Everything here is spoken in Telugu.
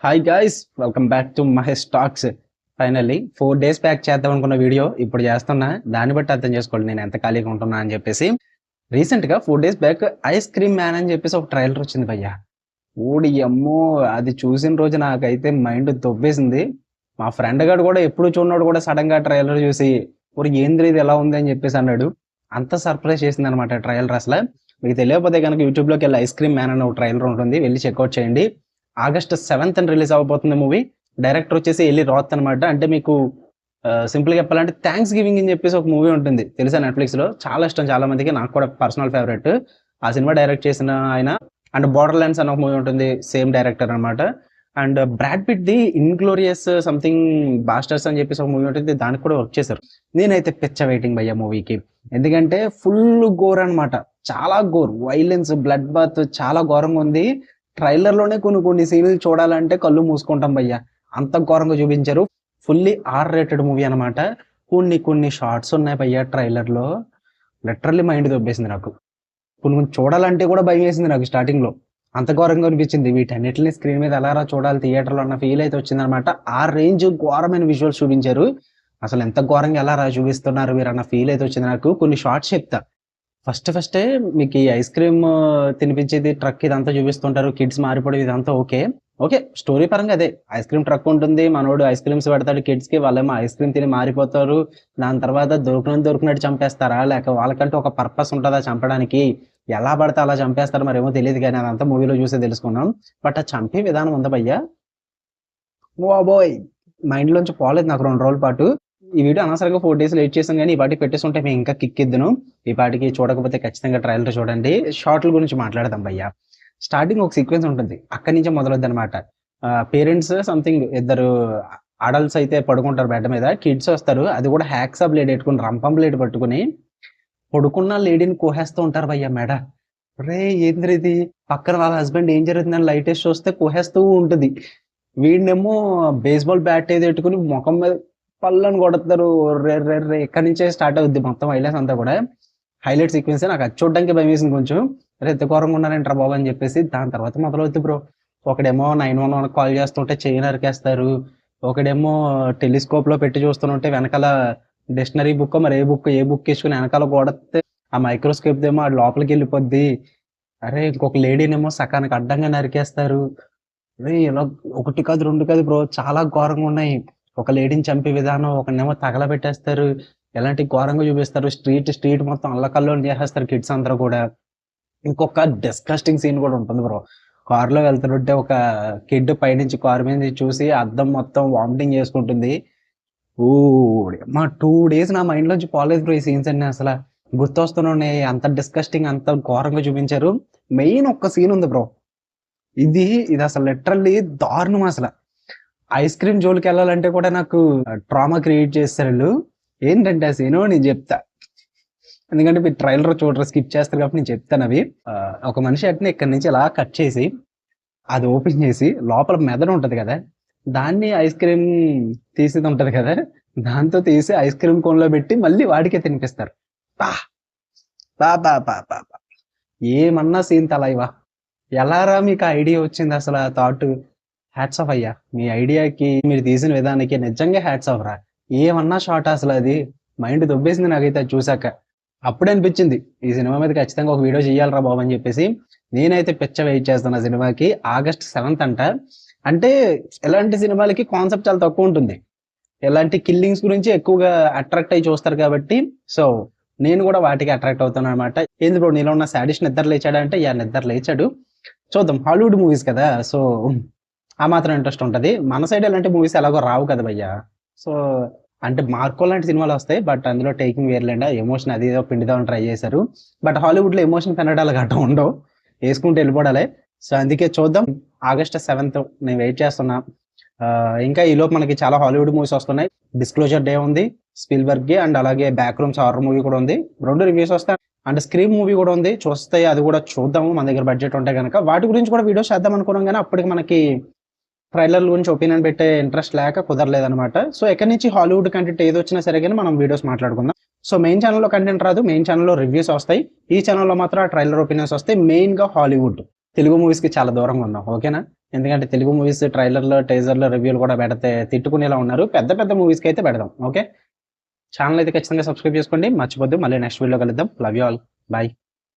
Hi guys, welcome back to Mahesh talks. Finally 4 days back చేద్దాం అనుకున్న వీడియో ఇప్పుడు చేస్తున్నా. దాన్ని బట్టి అర్థం చేసుకోండి నేను ఎంత ఖాళీగా ఉంటున్నా అని చెప్పేసి. రీసెంట్గా 4 days back ice cream man అని చెప్పేసి ఒక ట్రైలర్ వచ్చింది భయ్యా. ఓడి అమ్మో, అది చూసిన రోజు నాకైతే మైండ్ దొబ్బేసింది. మా ఫ్రెండ్ గాడు కూడా ఎప్పుడు చూడన్నాడు కూడా సడన్ గా ట్రైలర్ చూసి ఊరి ఏంద్రీ ఇది ఎలా ఉంది అని చెప్పేసి అన్నాడు. అంత సర్ప్రైజ్ చేసింది అనమాట ట్రైలర్. అసలు మీకు తెలియకపోతే కనుక యూట్యూబ్లోకి వెళ్ళి ఐస్ క్రీమ్ మ్యాన్ అనే ఒక ట్రైలర్ ఉంటుంది, వెళ్ళి చెక్అవుట్ చేయండి. August 7th రిలీజ్ అవబోతుంది మూవీ. డైరెక్టర్ వచ్చేసి ఎల్లి రాత్ అనమాట. అంటే మీకు సింపుల్ గా చెప్పాలంటే థ్యాంక్స్ గివింగ్ అని చెప్పేసి ఒక మూవీ ఉంటుంది తెలుసా, నెట్ఫ్లిక్స్ లో. చాలా ఇష్టం చాలా మందికి, నాకు కూడా పర్సనల్ ఫేవరెట్. ఆ సినిమా డైరెక్ట్ చేసిన ఆయన. అండ్ బార్డర్ ల్యాండ్స్ అనే ఒక మూవీ ఉంటుంది, సేమ్ డైరెక్టర్ అనమాట. And Brad Pitt the inglorious something bastards అని చెప్పేసి ఒక మూవీ ఉంటుంది, దానికి కూడా వర్క్ చేశారు. నేనైతే పిచ్చ వెయిటింగ్ భయ్యా మూవీకి. ఎందుకంటే ఫుల్ గోర్ అనమాట, చాలా గోర్, వైలెన్స్, బ్లడ్ బాత్ చాలా ఘోరంగా ఉంది. ట్రైలర్ లోనే కొన్ని సీన్లు చూడాలంటే కళ్ళు మూసుకుంటాం భయ్యా, అంత ఘోరంగా చూపించారు. ఫుల్లీ R-rated మూవీ అనమాట. కొన్ని షార్ట్స్ ఉన్నాయి భయ్యా ట్రైలర్ లో, లిటరల్లీ మైండ్ దొబ్బేసింది నాకు. కొన్ని చూడాలంటే కూడా భయం వేసింది నాకు స్టార్టింగ్ లో, అంత ఘోరంగా అనిపించింది. వీటన్నిటిని స్క్రీన్ మీద ఎలా చూడాలి థియేటర్ లో అన్న ఫీల్ అయితే వచ్చింది అనమాట. ఆ రేంజ్ ఘోరమైన విజువల్స్ చూపించారు. అసలు ఎంత ఘోరంగా ఎలా చూపిస్తున్నారు మీరు అన్న ఫీల్ అయితే వచ్చింది నాకు. కొన్ని షార్ట్స్ చెప్తా. ఫస్టే మీకు ఈ ఐస్ క్రీమ్ తినిపించేది ట్రక్ ఇదంతా చూపిస్తుంటారు, కిడ్స్ మారిపోవడం ఇదంతా ఓకే స్టోరీ పరంగా అదే. ఐస్ క్రీమ్ ట్రక్ ఉంటుంది, మనోడు ఐస్ క్రీమ్స్ పెడతాడు కిడ్స్ కి, వాళ్ళేమో ఐస్ క్రీమ్ తిని మారిపోతారు. దాని తర్వాత దొరికినట్టు చంపేస్తారా, లేక వాళ్ళకంటే ఒక పర్పస్ ఉంటుందా చంపడానికి, ఎలా పడితే అలా చంపేస్తారు మరేమో తెలియదు, కానీ అదంతా మూవీలో చూసే తెలుసుకున్నాం. బట్ ఆ చంపే విధానం ఉందా భయ్యా, ఓ బాయ్, మైండ్ లోంచి పోలేదు నాకు 2 రోజుల పాటు. ఈ వీడియో అనవసరంగా 4 days లేట్ చేసాం, కానీ ఈ పాటికి పెట్టేస్తుంటే మేము ఇంకా కిక్ ఇద్దును. ఈ పాటికి చూడకపోతే ఖచ్చితంగా ట్రైలర్ చూడండి. షార్ట్ల గురించి మాట్లాడదాం భయ్యా. స్టార్టింగ్ ఒక సీక్వెన్స్ ఉంటుంది, అక్కడి నుంచే మొదలవుద్ది అనమాట. పేరెంట్స్ సంథింగ్ ఇద్దరు అడల్ట్స్ అయితే పడుకుంటారు బెడ్ మీద, కిడ్స్ వస్తారు, అది కూడా హ్యాక్సా బ్లేడ్ పెట్టుకుని, రంపం బ్లేడ్ పట్టుకుని పడుకున్న లేడీని కోహేస్తూ ఉంటారు భయ్యా మెడ. రే ఏంద్ర ఇది, పక్కన వాళ్ళ హస్బెండ్ ఏం జరుగుతుందని లైట్ వేసి చూస్తే కోహేస్తూ ఉంటుంది. వీడినేమో బేస్బాల్ బ్యాట్ ఏది పెట్టుకుని ముఖం మీద పళ్ళని కొడతారు. రే ఎక్కడి నుంచే స్టార్ట్ అవుద్ది మొత్తం హైలైట్స్ అంతా కూడా. హైలైట్ సీక్వెన్స్ నాకు అది చూడడానికి భయం వేసింది కొంచెం. రే ఎంత ఘోరంగా ఉన్నారంటారా బాబు అని చెప్పేసి. దాని తర్వాత మొదలవుద్ది బ్రో. ఒకడేమో 911 కాల్ చేస్తుంటే చెయ్యి నరికేస్తారు, ఒకడేమో టెలిస్కోప్ లో పెట్టి చూస్తుంటే వెనకాల డిక్షనరీ బుక్ మరి ఏ బుక్ వేసుకుని వెనకాల కొడితే ఆ మైక్రోస్కోప్ ఏమో ఆ లోపలికి వెళ్ళిపోద్ది. అరే ఇంకొక లేడీనేమో సకానికి అడ్డంగా నరికేస్తారు. అరే ఇలా ఒకటి కాదు 2 కాదు బ్రో, చాలా ఘోరంగా ఉన్నాయి. ఒక లేడీని చంపే విధానం, ఒకనేమో తగలబెట్టేస్తారు, ఎలాంటి ఘోరంగా చూపిస్తారు. స్ట్రీట్ మొత్తం అల్లకల్లోని చేసేస్తారు కిడ్స్ అందరూ కూడా. ఇంకొక డిస్కస్టింగ్ సీన్ కూడా ఉంటుంది బ్రో. కారులో వెళ్తుంటే ఒక కిడ్ పైనుంచి కారు మీద నుంచి చూసి అద్దం మొత్తం వామిటింగ్ చేసుకుంటుంది. ఓ మా 2 days నా మైండ్ లోంచి పోలేదు బ్రో ఈ సీన్స్ అన్ని. అసలు గుర్తొస్తున్నాయి, అంత డిస్కస్టింగ్, అంత ఘోరంగా చూపించారు. మెయిన్ ఒక్క సీన్ ఉంది బ్రో, ఇది అసలు లిటరల్లీ దారుణం. అసలు ఐస్ క్రీమ్ జోలికి వెళ్ళాలంటే కూడా నాకు ట్రామా క్రియేట్ చేస్తారు వీళ్ళు. ఏంటంటే ఆ సీను నేను చెప్తా, ఎందుకంటే మీరు ట్రైలర్ చూడరు, స్కిప్ చేస్తారు కాబట్టి నేను చెప్తాను అవి. ఒక మనిషి అట్నే ఇక్కడి నుంచి ఇలా కట్ చేసి అది ఓపెన్ చేసి లోపల మెదడు ఉంటది కదా, దాన్ని ఐస్ క్రీమ్ తీసేది ఉంటది కదా, దాంతో తీసి ఐస్ క్రీమ్ కోన్ లో పెట్టి మళ్ళీ వాడికే తినిపిస్తారు. బా బా బా బా బా బా. ఏమన్నా సీన్ తలైవా, ఎలారా మీకు ఐడియా వచ్చింది అసలు ఆ థాట్. హ్యాట్స్ ఆఫ్ అయ్యా, మీ ఐడియాకి మీరు తీసిన విధానానికి నిజంగా హ్యాట్స్ ఆఫ్ రా. ఏమన్నా షార్ట్ అసలు, అది మైండ్ దొబ్బేసింది నాకైతే అది చూసాక. అప్పుడే అనిపించింది ఈ సినిమా మీద ఖచ్చితంగా ఒక వీడియో చేయాలరా బాబు అని చెప్పేసి. నేనైతే పిచ్చ వెయిట్ చేస్తున్నా సినిమాకి. August 7th అంట. అంటే ఎలాంటి సినిమాలకి కాన్సెప్ట్ చాలా తక్కువ ఉంటుంది, ఎలాంటి కిల్లింగ్స్ గురించి ఎక్కువగా అట్రాక్ట్ అయ్యి చూస్తారు కాబట్టి. సో నేను కూడా వాటికి అట్రాక్ట్ అవుతాను అనమాట. ఏంది బ్రో నీలో ఉన్న సాడిస్ట్ నిద్ర లేచాడా అంటే, యా నిద్ర లేచాడు. చూద్దాం, హాలీవుడ్ మూవీస్ కదా, సో ఆ మాత్రం ఇంట్రెస్ట్ ఉంటుంది. మన సైడ్ ఎలాంటి మూవీస్ ఎలాగో రావు కదా భయ్యా. సో అంటే మార్కో లాంటి సినిమాలు వస్తాయి, బట్ అందులో టేకింగ్ వేర్లేండా, ఎమోషన్ అది ఏదో పిండిదామని ట్రై చేశారు. బట్ హాలీవుడ్ లో ఎమోషన్ పెనడాలు గట్ట ఉండవు, వేసుకుంటూ వెళ్ళిపోవడాలే. సో అందుకే చూద్దాం. August 7th నేను వెయిట్ చేస్తున్నా. ఇంకా ఈలోపు మనకి చాలా హాలీవుడ్ మూవీస్ వస్తున్నాయి. డిస్క్లోజర్ డే ఉంది స్పీల్బర్గ్ కి, అండ్ అలాగే బ్యాక్ రూమ్స్ హారర్ మూవీ కూడా ఉంది, 2 రివ్యూస్ వస్తాయి. అండ్ స్క్రీమ్ మూవీ కూడా ఉంది, చూస్తే అది కూడా చూద్దాము. మన దగ్గర బడ్జెట్ ఉంటే కనుక వాటి గురించి కూడా వీడియోస్ చేద్దాం అనుకున్నాం, కానీ అప్పటికి మనకి ట్రైలర్ గురించి ఒపీనియన్ పెట్టే ఇంట్రెస్ట్ లేక కుదరలేదనమాట. సో ఎక్కడి నుంచి హాలీవుడ్ కంటెంట్ ఏది వచ్చినా సరే కానీ మనం వీడియోస్ మాట్లాడుకుందాం. సో మెయిన్ ఛానల్లో కంటెంట్ రాదు, మెయిన్ ఛానల్లో రివ్యూస్ వస్తాయి. ఈ ఛానల్లో మాత్రం ట్రైలర్ ఒపీనియన్స్ వస్తాయి. మెయిన్ గా హాలీవుడ్, తెలుగు మూవీస్ కి చాలా దూరంగా ఉన్నాం, ఓకేనా. ఎందుకంటే తెలుగు మూవీస్ ట్రైలర్‌లో, టీజర్‌లో, రివ్యూలు కూడా పెడితే తిట్టుకునేలా ఉన్నారు. పెద్ద పెద్ద మూవీస్‌కి అయితే పెడదాం. ఓకే. ఛానెల్ అయితే ఖచ్చితంగా సబ్స్క్రైబ్ చేసుకోండి. మర్చిపోద్దు. మళ్ళీ నెక్స్ట్ వీడియోలో కలుద్దాం. Love you all. బై.